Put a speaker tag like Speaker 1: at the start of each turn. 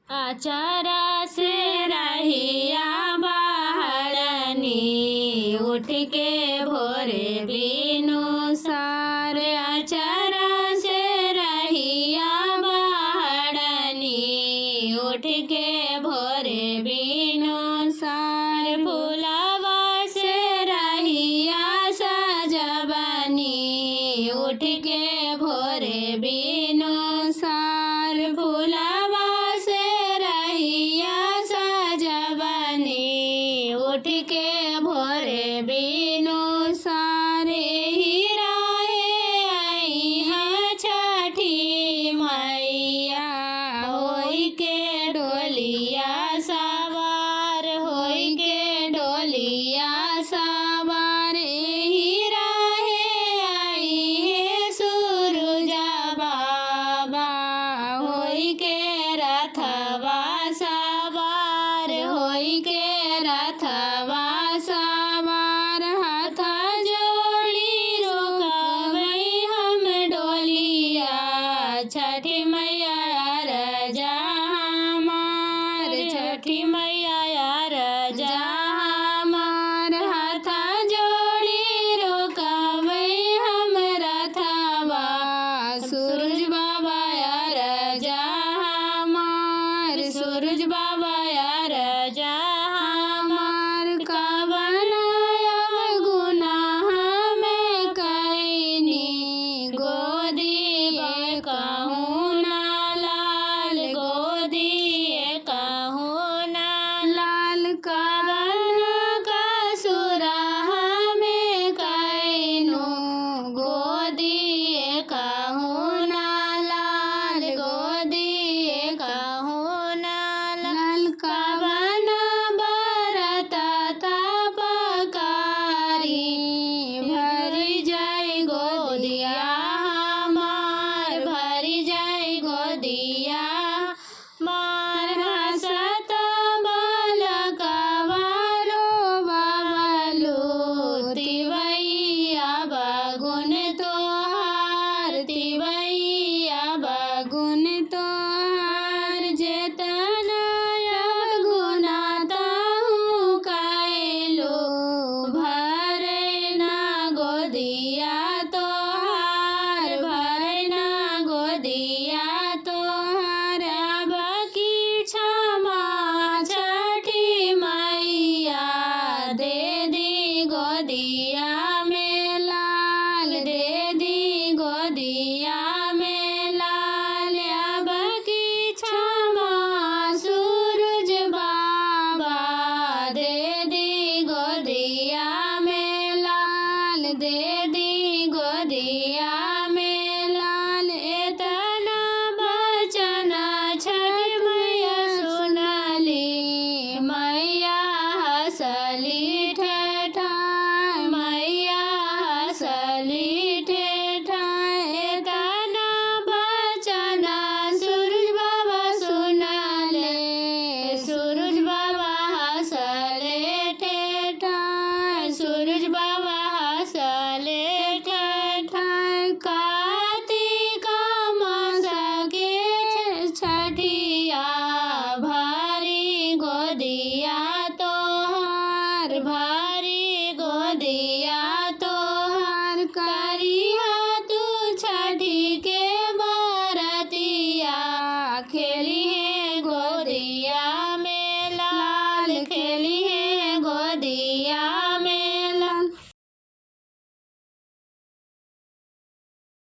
Speaker 1: अचरा से रहिया बहरनी उठ के भोरे बिनु सार। अचरा से रहिया बहरनी उठ के भोरे बिनु सार। फुलवा से रहिया सजबनी उठ के भोरे बिनु सार। फुलवा से रहिया सजबनी उठ के भोरे बिनु सारे। ही राहे आई है छठी मैया होई के डोलिया सवार। होई के डोलिया सवार। ही राहे आई है सूरज बाबा होई के रथवा सवार। होई के रथवा सवार। हाथ जोड़ी रोकवई हम डोलिया छठी मैया रजा